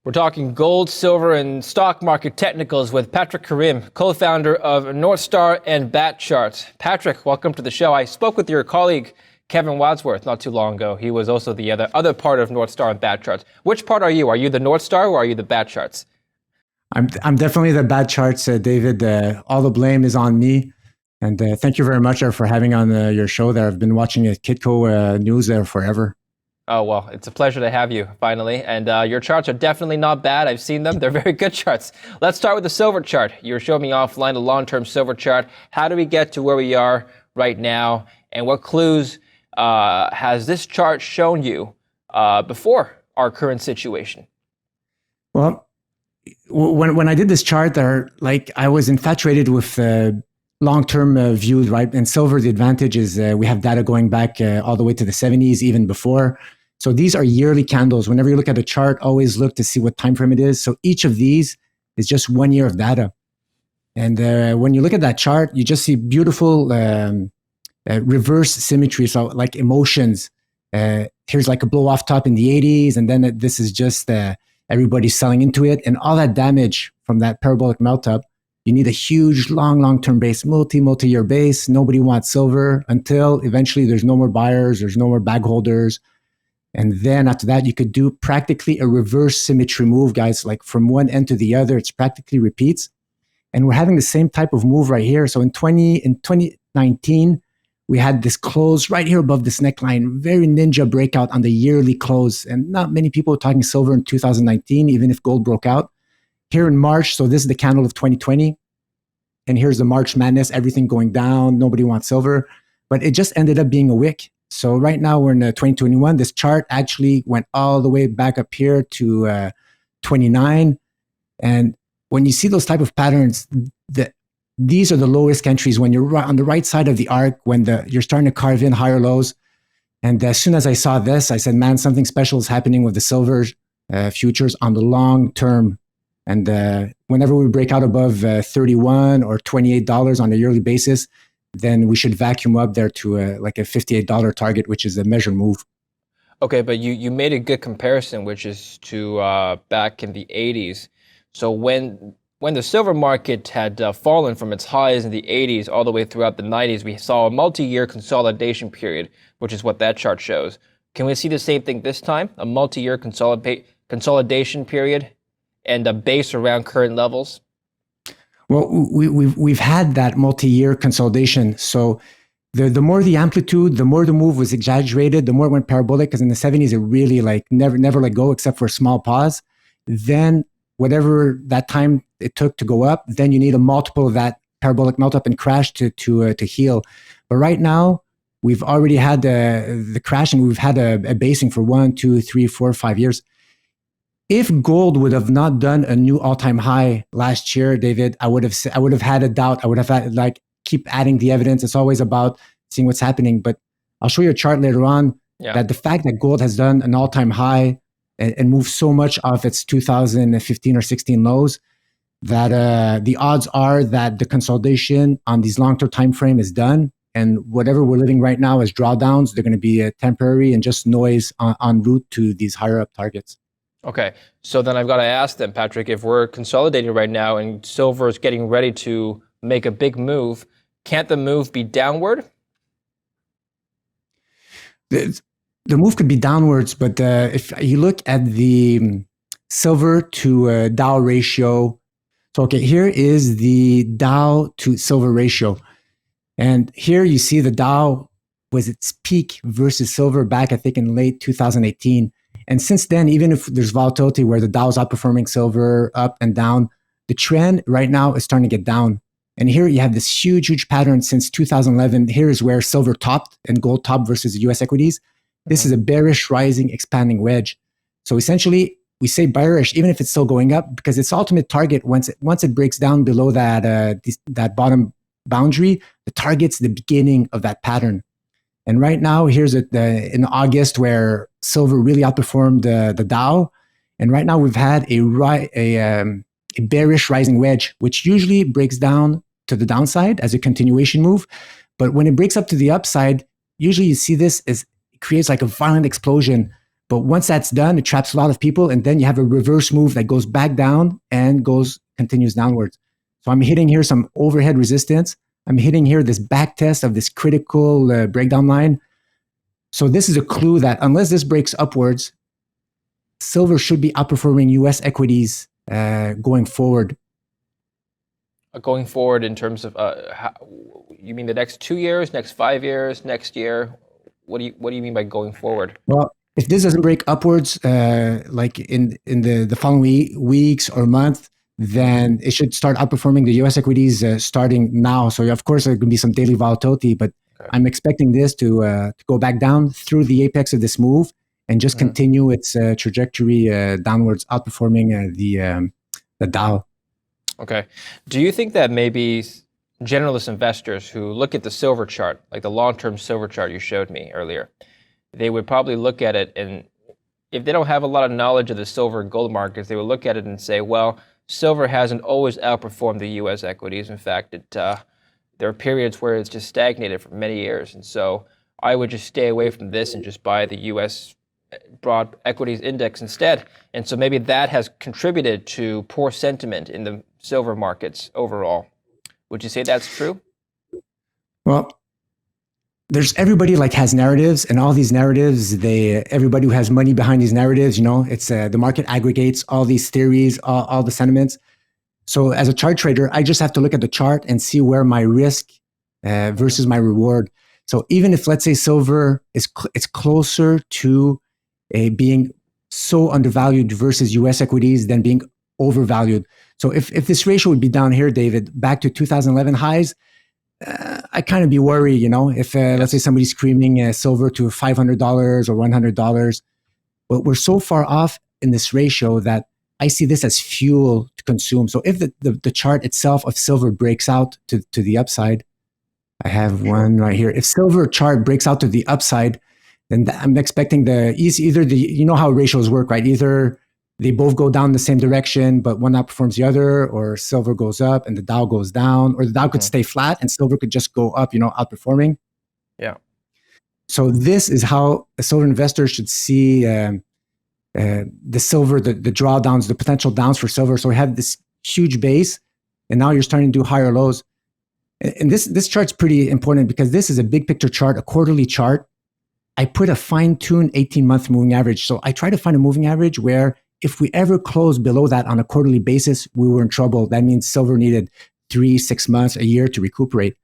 We're talking gold, silver, and stock market technicals with Patrick Karim, co-founder of Northstar and Badcharts. Patrick, welcome to the show. I spoke with your colleague, Kevin Wadsworth, not too long ago. He was also the other part of Northstar and Badcharts. Which part are you? Are you the Northstar or are you the Badcharts? I'm definitely the Badcharts, David. All the blame is on me. And thank you very much for having on your show there. I've been watching Kitco news there forever. Oh, well, it's a pleasure to have you, finally. And your charts are definitely not bad. I've seen them. They're very good charts. Let's start with the silver chart. You were showing me offline the long-term silver chart. How do we get to where we are right now? And what clues has this chart shown you before our current situation? Well, when I did this chart, I was infatuated with long-term views, right? And silver, the advantage is we have data going back all the way to the 70s, even before. So these are yearly candles. Whenever you look at a chart, always look to see what time frame it is. So each of these is just 1 year of data. And when you look at that chart, you just see beautiful reverse symmetry. So like emotions. Here's like a blow-off top in the 80s, and then this is just everybody's selling into it. And all that damage from that parabolic melt-up, you need a huge, long-term base, multi-year base. Nobody wants silver until eventually there's no more buyers, there's no more bag holders. And then after that, you could do practically a reverse symmetry move, guys, like from one end to the other. It's practically repeats. And we're having the same type of move right here. So in 2019, we had this close right here above this neckline, very ninja breakout on the yearly close. And not many people were talking silver in 2019, even if gold broke out. Here in March, so this is the candle of 2020. And here's the March madness, everything going down. Nobody wants silver. But it just ended up being a wick. So right now we're in 2021. This chart actually went all the way back up here to 29. And when you see those type of patterns, these are the lowest entries when you're on the right side of the arc, when you're starting to carve in higher lows. And as soon as I saw this, I said, man, something special is happening with the silver futures on the long term. And whenever we break out above $31 or $28 on a yearly basis, then we should vacuum up there to like a $58 target, which is a measured move. Okay, but you made a good comparison, which is to back in the 80s. So when the silver market had fallen from its highs in the 80s all the way throughout the 90s, we saw a multi-year consolidation period, which is what that chart shows. Can we see the same thing this time? A multi-year consolidation period and a base around current levels? Well, we've had that multi-year consolidation. So the more the amplitude, the more the move was exaggerated, the more it went parabolic, because in the 70s, it really like never let go except for a small pause. Then whatever that time it took to go up, then you need a multiple of that parabolic melt up and crash to heal. But right now, we've already had the crash, and we've had a basing for 1, 2, 3, 4, 5 years. If gold would have not done a new all-time high last year, David, I would have had a doubt. I would have had keep adding the evidence. It's always about seeing what's happening. But I'll show you a chart later on that the fact that gold has done an all-time high and moved so much off its 2015 or 16 lows, that the odds are that the consolidation on these long-term time frame is done. And whatever we're living right now as drawdowns, they're going to be temporary and just noise en route to these higher up targets. Okay, so then I've got to ask them, Patrick, if we're consolidating right now and silver is getting ready to make a big move, can't the move be downward? The move could be downwards, but if you look at the silver to Dow ratio, so okay, here is the Dow to silver ratio. And here you see the Dow was its peak versus silver back, I think, in late 2018. And since then, even if there's volatility where the Dow is outperforming silver up and down, the trend right now is starting to get down. And here you have this huge pattern since 2011. Here is where silver topped and gold topped versus US equities. This is a bearish, rising, expanding wedge. So essentially, we say bearish, even if it's still going up, because its ultimate target, once it breaks down below that bottom boundary, the target's the beginning of that pattern. And right now, here's in August where silver really outperformed the Dow. And right now we've had a bearish rising wedge, which usually breaks down to the downside as a continuation move. But when it breaks up to the upside, usually you see this as it creates like a violent explosion. But once that's done, it traps a lot of people, and then you have a reverse move that goes back down and continues downwards. So I'm hitting here some overhead resistance. I'm hitting here this back test of this critical breakdown line. So this is a clue that unless this breaks upwards, silver should be outperforming U.S. equities going forward. Going forward in terms of, you mean the next 2 years, next 5 years, next year? What do you mean by going forward? Well, if this doesn't break upwards, like in the following weeks or month, then it should start outperforming the U.S. equities starting now. So of course there can be some daily volatility, but okay. I'm expecting this to go back down through the apex of this move and just continue its trajectory downwards, outperforming the Dow. Okay. Do you think that maybe generalist investors who look at the silver chart, like the long-term silver chart you showed me earlier, they would probably look at it, and if they don't have a lot of knowledge of the silver and gold markets, they would look at it and say, well, silver hasn't always outperformed the U.S. equities. In fact, there are periods where it's just stagnated for many years. And so I would just stay away from this and just buy the U.S. broad equities index instead. And so maybe that has contributed to poor sentiment in the silver markets overall. Would you say that's true? Well, there's everybody like has narratives, and all these narratives, everybody who has money behind these narratives, it's the market aggregates all these theories, all the sentiments. So as a chart trader, I just have to look at the chart and see where my risk versus my reward. So even if, let's say, silver is it's closer to being so undervalued versus U.S. equities than being overvalued. So if this ratio would be down here, David, back to 2011 highs, I kind of be worried, if let's say somebody's screaming silver to $500 or $100, but we're so far off in this ratio that I see this as fuel to consume. So if the chart itself of silver breaks out to the upside, I have one right here. If silver chart breaks out to the upside, then I'm expecting either how ratios work, right? Either they both go down the same direction, but one outperforms the other, or silver goes up and the Dow goes down, or the Dow could stay flat and silver could just go up, outperforming. Yeah. So this is how a silver investor should see the silver, the drawdowns, the potential downs for silver. So we have this huge base, and now you're starting to do higher lows. And this chart's pretty important because this is a big picture chart, a quarterly chart. I put a fine-tuned 18-month moving average. So I try to find a moving average where if we ever close below that on a quarterly basis, we were in trouble. That means silver needed 3, 6 months, a year to recuperate.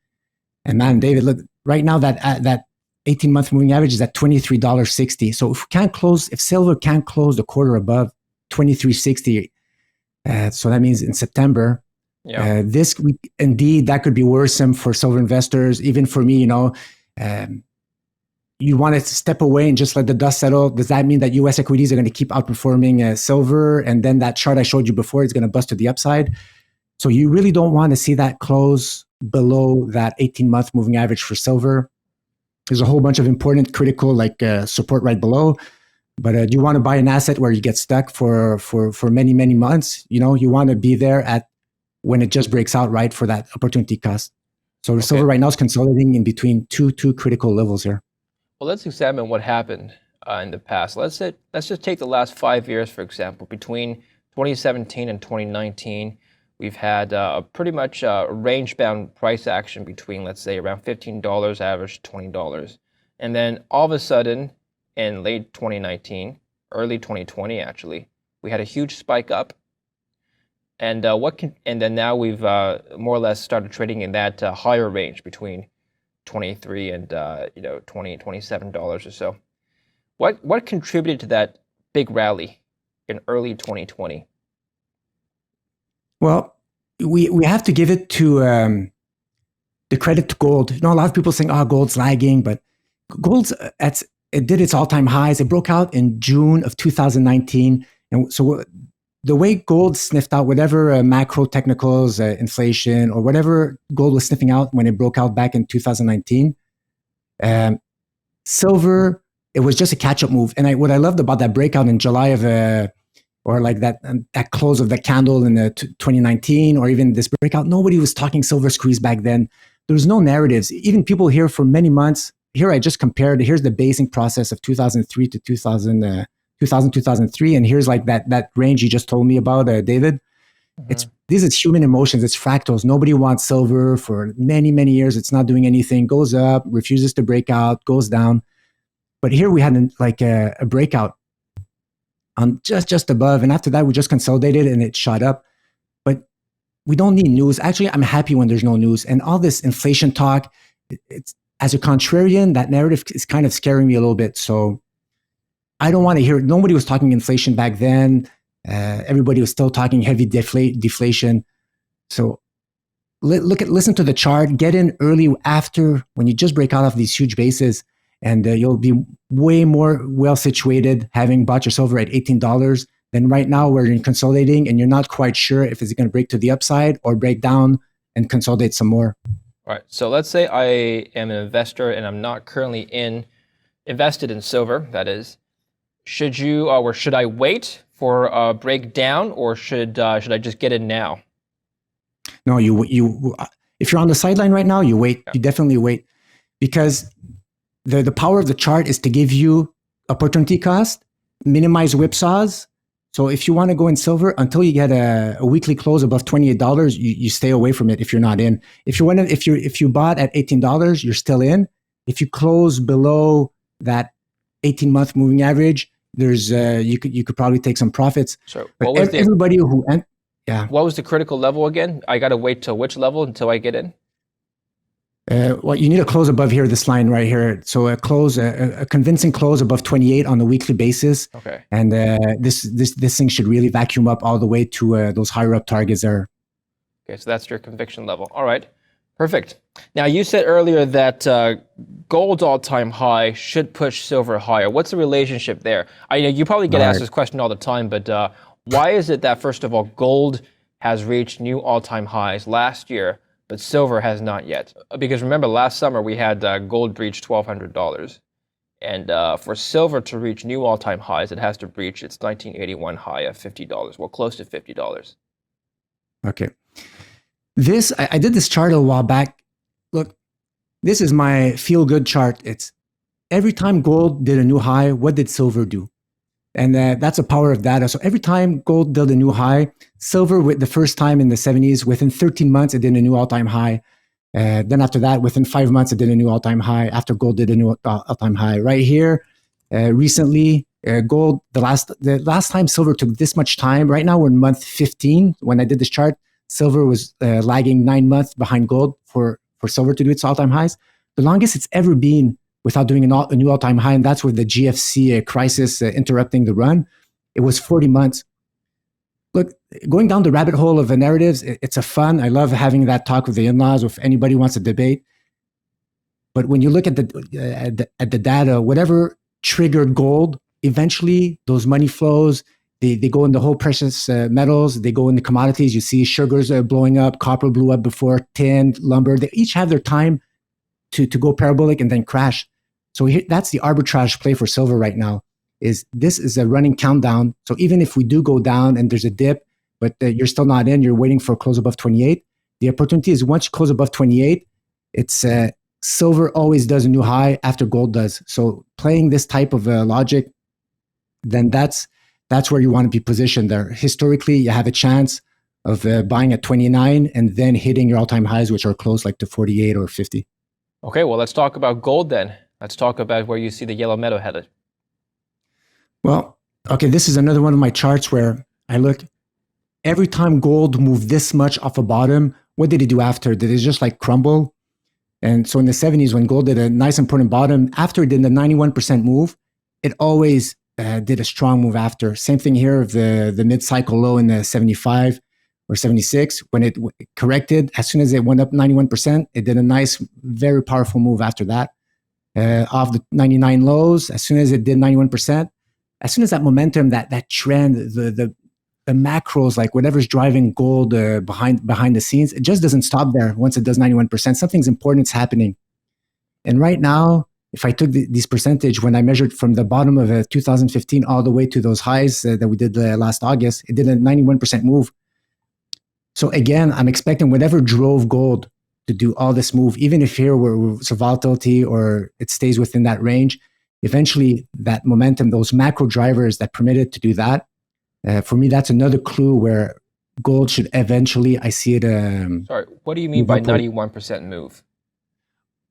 And man, David, look, right now that 18-month moving average is at $23.60. So if silver can't close the quarter above $23.60, so that means in September, this week, indeed, that could be worrisome for silver investors, even for me, you want to step away and just let the dust settle. Does that mean that U.S. equities are going to keep outperforming silver? And then that chart I showed you before is going to bust to the upside. So you really don't want to see that close below that 18-month moving average for silver. There's a whole bunch of important critical support right below. But do you want to buy an asset where you get stuck for many, many months? You want to be there at when it just breaks out, right, for that opportunity cost. So silver right now is consolidating in between two critical levels here. Well, let's examine what happened in the past. Let's just take the last 5 years, for example. Between 2017 and 2019, we've had pretty much range-bound price action between, let's say, around $15 average to $20. And then all of a sudden, in late 2019, early 2020 actually, we had a huge spike up. And then now we've more or less started trading in that higher range between $23 and $27 or so. What contributed to that big rally in early 2020? Well, we have to give it to the credit to gold. A lot of people saying, gold's lagging, but gold's it did its all-time highs. It broke out in June of 2019, and so the way gold sniffed out whatever macro technicals, inflation, or whatever gold was sniffing out when it broke out back in 2019, silver, it was just a catch-up move. And what I loved about that breakout in July of, or like that close of the candle in 2019, or even this breakout, nobody was talking silver squeeze back then. There was no narratives. Even people here for many months, here I just compared, here's the basing process of 2003 to 2000, 2003. And here's like that range you just told me about, David. Mhm. These is human emotions. It's fractals. Nobody wants silver for many, many years. It's not doing anything. Goes up, refuses to break out, goes down. But here we had a breakout on just above, and after that we just consolidated and it shot up. But we don't need news. Actually, I'm happy when there's no news. And all this inflation talk, it's as a contrarian, that narrative is kind of scaring me a little bit. So I don't want to hear. Nobody was talking inflation back then. Everybody was still talking heavy deflation. So listen to the chart. Get in early after when you just break out of these huge bases, and you'll be way more well situated having bought your silver at $18 than right now where you're consolidating and you're not quite sure if it's going to break to the upside or break down and consolidate some more. All right. So let's say I am an investor and I'm not currently invested in silver. That is, should you or should I wait for a breakdown, or should I just get in now? No, you if you're on the sideline right now, you wait. Yeah. You definitely wait, because the power of the chart is to give you opportunity cost, minimize whipsaws. So if you want to go in silver until you get a weekly close above $28, you stay away from it if you're not in. If you bought at $18, you're still in. If you close below that 18-month moving average, there's you could probably take some profits. So But what was everybody who what was the critical level again? I got to wait till which level until I get in? well, you need a close above here, this line right here. So a convincing close above 28 on a weekly basis. Okay. And this thing should really vacuum up all the way to those higher up targets there. Okay, so that's your conviction level. All right, perfect. Now you said earlier that gold's all-time high should push silver higher. What's the relationship there? You probably get asked this question all the time, but why is it that, first of all, gold has reached new all-time highs last year, but silver has not yet? Because remember, last summer we had gold breach $1,200. And for silver to reach new all-time highs, it has to breach its 1981 high of $50, well, close to $50. Okay. I did this chart a while back. Look, this is my feel-good chart. It's every time gold did a new high, what did silver do? And that's the power of data. So every time gold did a new high, silver, with the first time in the 70s, within 13 months, it did a new all-time high. Then after that, within 5 months, it did a new all-time high. After gold did a new all-time high. Right here, recently, gold, the last time silver took this much time, right now we're in month 15. When I did this chart, silver was lagging 9 months behind gold for silver to do its all-time highs. The longest it's ever been without doing a new all-time high, and that's with the GFC crisis interrupting the run. It was 40 months. Look, going down the rabbit hole of the narratives, it's a fun. I love having that talk with the in-laws, if anybody wants to debate. But when you look at the data, whatever triggered gold, eventually those money flows, they go in the whole precious metals, they go in the commodities. You see sugars blowing up, copper blew up before, tin, lumber. They each have their time to go parabolic and then crash. So that's the arbitrage play for silver right now. This is a running countdown. So even if we do go down and there's a dip, but you're still not in, you're waiting for a close above 28. The opportunity is once you close above 28, it's silver always does a new high after gold does. So playing this type of logic, then that's where you want to be positioned there. Historically, you have a chance of buying at 29 and then hitting your all-time highs, which are close like to 48 or 50. Okay, well, let's talk about gold then. Let's talk about where you see the yellow metal headed. Well, okay, this is another one of my charts where I look, every time gold moved this much off a bottom, what did it do after? Did it just like crumble? And so in the 70s, when gold did a nice important bottom, after it did the 91% move, it always did a strong move after. Same thing here of the mid-cycle low in the 75 or 76. When it corrected, as soon as it went up 91%, it did a nice, very powerful move after that. Off the 99 lows, as soon as it did 91%, as soon as that momentum, that trend, the macros, like whatever's driving gold behind the scenes, it just doesn't stop there. Once it does 91%, something's important's happening. And right now, if I took these percentage, when I measured from the bottom of 2015 all the way to those highs that we did last August, it did a 91% move. So again, I'm expecting whatever drove gold to do all this move, even if here we're some volatility or it stays within that range, eventually that momentum, those macro drivers that permit it to do that, for me, that's another clue where gold should eventually, I see it. Sorry, what do you mean move by upward. 91% move?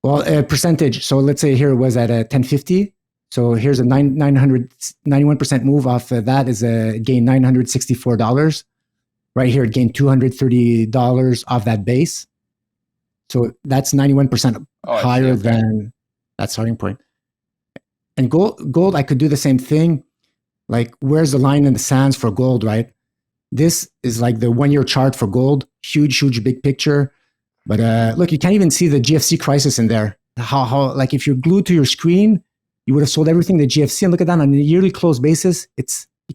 Well, percentage. So let's say here it was at a 1050. So here's a 91% move off that is a gain $964. Right here, it gained $230 off that base. So that's 91% higher than that starting point. And gold, I could do the same thing. Like, where's the line in the sands for gold, right? This is like the 1 year chart for gold. Huge, big picture. But look, you can't even see the GFC crisis in there. How like if you're glued to your screen, you would have sold everything to GFC. And look at that on a yearly close basis. You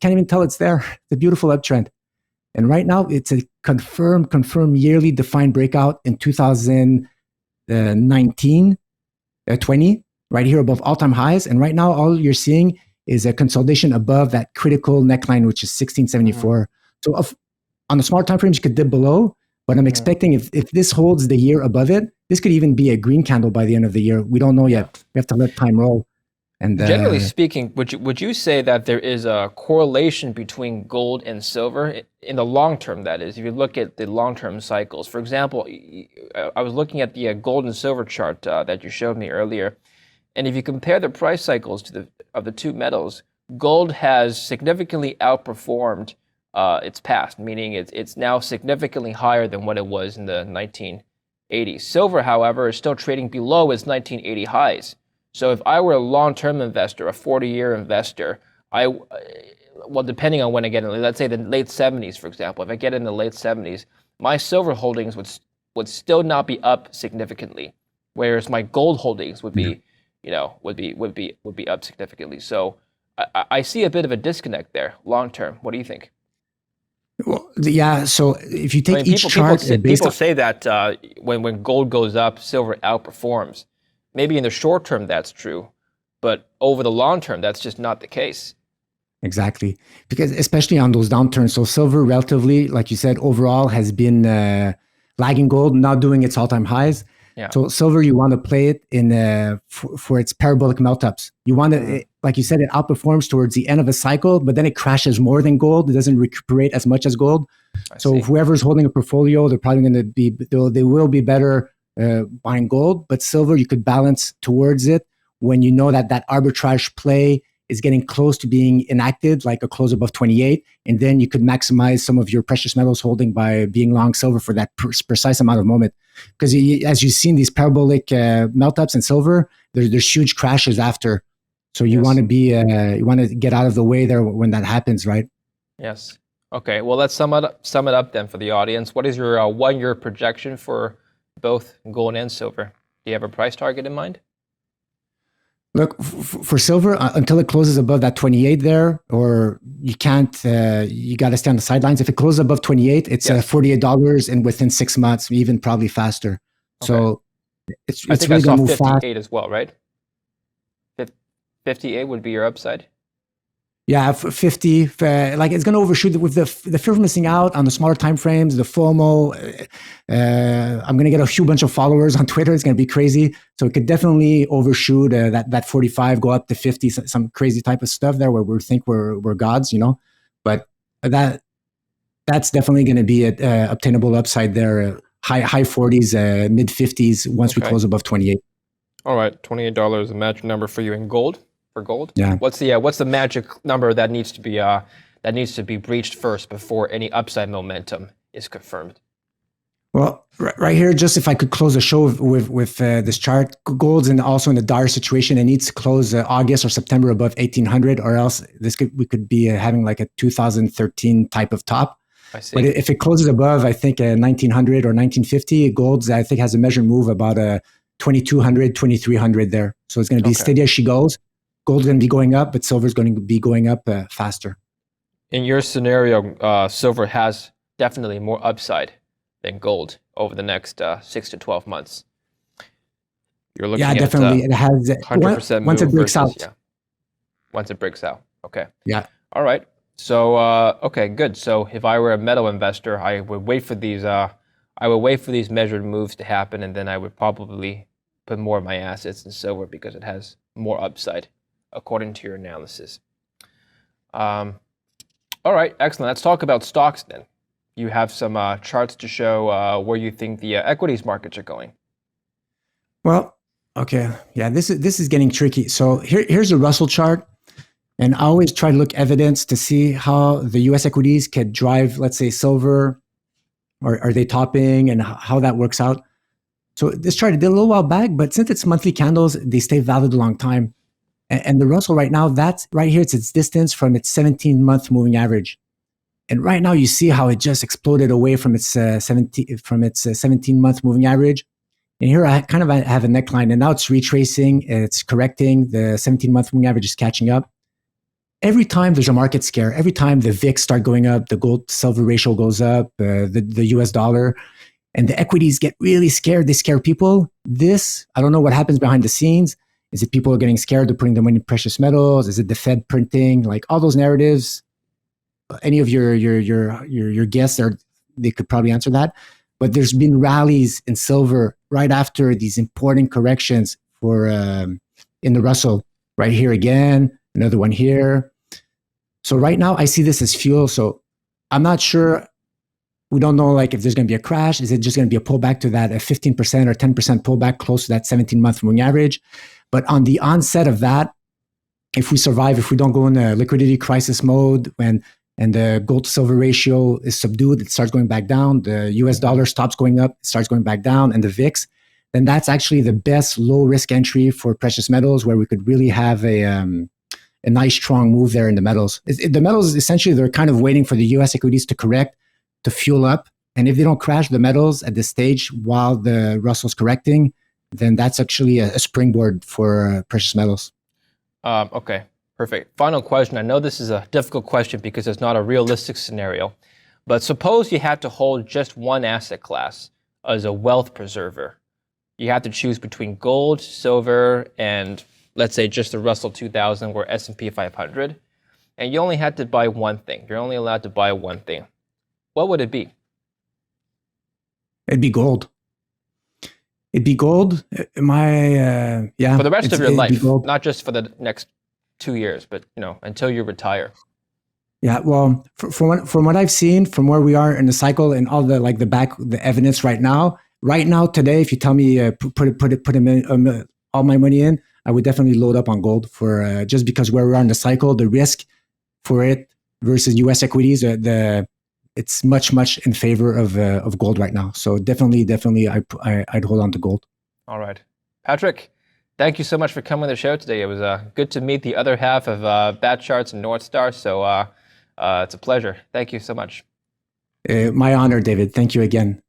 can't even tell it's there. It's a beautiful uptrend. And right now, it's a confirmed yearly defined breakout in 2019, 20, right here above all-time highs. And right now, all you're seeing is a consolidation above that critical neckline, which is 1674. So on the smaller time frames, you could dip below. But I'm expecting if this holds the year above it, this could even be a green candle by the end of the year. We don't know yet. We have to let time roll. And generally speaking, would you say that there is a correlation between gold and silver in the long term? That is, if you look at the long-term cycles. For example, I was looking at the gold and silver chart that you showed me earlier, and if you compare the price cycles of the two metals, gold has significantly outperformed its past, meaning it's now significantly higher than what it was in the 1980s. Silver, however, is still trading below its 1980 highs. So if I were a long-term investor, a 40-year investor, well, depending on when I get in, let's say the late 70s, for example, if I get in the late 70s, my silver holdings would still not be up significantly, whereas my gold holdings would be, would be up significantly. So I see a bit of a disconnect there, long-term. What do you think? Well, yeah. So if you take each chart, people say that when gold goes up, silver outperforms. Maybe in the short term that's true, but over the long term, that's just not the case. Exactly. Because especially on those downturns, so silver relatively, like you said, overall has been lagging gold, not doing its all-time highs. Yeah. So silver, you want to play it in for its parabolic melt-ups. You want to, like you said, it outperforms towards the end of a cycle, but then it crashes more than gold. It doesn't recuperate as much as gold. So whoever's holding a portfolio, they're probably going to be, they will be better buying gold, but silver, you could balance towards it when you know that arbitrage play is getting close to being enacted, like a close above 28. And then you could maximize some of your precious metals holding by being long silver for that precise amount of moment. Because as you've seen these parabolic melt-ups in silver, there's huge crashes after. So you want to be, you want to get out of the way there when that happens, right? Yes. Okay. Well, let's sum it up then for the audience. What is your 1 year projection for both gold and silver? Do you have a price target in mind? Look, for silver, until it closes above that 28 there, or you can't, you got to stay on the sidelines. If it closes above 28, it's $48 and within 6 months, even probably faster. Okay. So it's really going to move fast. 58 as well, right? 58 would be your upside. Yeah, 50, like it's going to overshoot with the fear of missing out on the smaller time frames, the FOMO. I'm going to get a huge bunch of followers on Twitter. It's going to be crazy. So it could definitely overshoot that 45, go up to 50, some crazy type of stuff there where we think we're gods, But that's definitely going to be an obtainable upside there. High 40s, mid 50s once we close above 28. All right, $28 a magic number for you in gold. For gold, yeah. What's the magic number that needs to be breached first before any upside momentum is confirmed? Well, right here, just if I could close the show with this chart, gold's also in a dire situation. It needs to close August or September above 1800, or else we could be having like a 2013 type of top. I see. But if it closes above, I think 1900 or 1950, gold's I think has a measured move about 2200, 2300 there. So it's going to be steady as she goes. Gold's going to be going up, but silver's going to be going up faster. In your scenario, silver has definitely more upside than gold over the next 6 to 12 months. You're looking at definitely. It has 100% once it breaks out. Yeah. Once it breaks out. Okay. Yeah. All right. So okay, good. So if I were a metal investor, I would wait for these. I would wait for these measured moves to happen, and then I would probably put more of my assets in silver because it has more upside. according to your analysis. All right, excellent. Let's talk about stocks then. You have some charts to show where you think the equities markets are going. Well, okay, yeah, this is getting tricky. So here's a Russell chart, and I always try to look evidence to see how the U.S. equities could drive, let's say, silver, or are they topping, and how that works out. So this chart I did a little while back, but since it's monthly candles, they stay valid a long time. And the Russell right now, that's right here, it's its distance from its 17-month moving average. And right now, you see how it just exploded away from its 17-month moving average. And here I kind of have a neckline, and now it's retracing, it's correcting. The 17-month moving average is catching up. Every time there's a market scare, every time the VIX start going up, the gold-silver ratio goes up, the US dollar, and the equities get really scared. They scare people. I don't know what happens behind the scenes. Is it people are getting scared, they're putting their money in precious metals? Is it the Fed printing? Like all those narratives, any of your guests they could probably answer that. But there's been rallies in silver right after these important corrections for in the Russell. Right here again, another one here. So right now I see this as fuel. So I'm not sure. We don't know like if there's going to be a crash. Is it just going to be a pullback to that, a 15% or 10% pullback close to that 17-month moving average? But on the onset of that, if we survive, if we don't go in a liquidity crisis mode, and the gold to silver ratio is subdued, it starts going back down, the US dollar stops going up, it starts going back down, and the VIX, then that's actually the best low risk entry for precious metals, where we could really have a nice strong move there in the metals. The metals, essentially, they're kind of waiting for the US equities to correct, to fuel up. And if they don't crash the metals at this stage while the Russell's correcting, then that's actually a springboard for precious metals. Okay, perfect. Final question. I know this is a difficult question because it's not a realistic scenario, but suppose you had to hold just one asset class as a wealth preserver. You have to choose between gold, silver, and let's say just the Russell 2000 or S&P 500, and you only had to buy one thing. You're only allowed to buy one thing. What would it be? It'd be gold. It'd be gold. Yeah. For the rest of your life, not just for the next 2 years, but until you retire. Yeah. Well, from what I've seen, from where we are in the cycle and all the evidence right now today, if you tell me put all my money in, I would definitely load up on gold for just because where we are in the cycle, the risk for it versus U.S. equities, it's much in favor of gold right now. So definitely, I'd hold on to gold. All right, Patrick, thank you so much for coming on the show today. It was good to meet the other half of Badcharts and Northstar. So it's a pleasure. Thank you so much. My honor, David. Thank you again.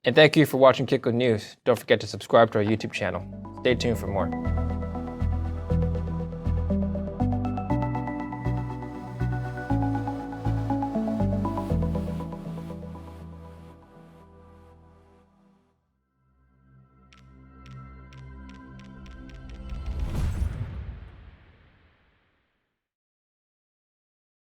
And thank you for watching Kitco News. Don't forget to subscribe to our YouTube channel. Stay tuned for more.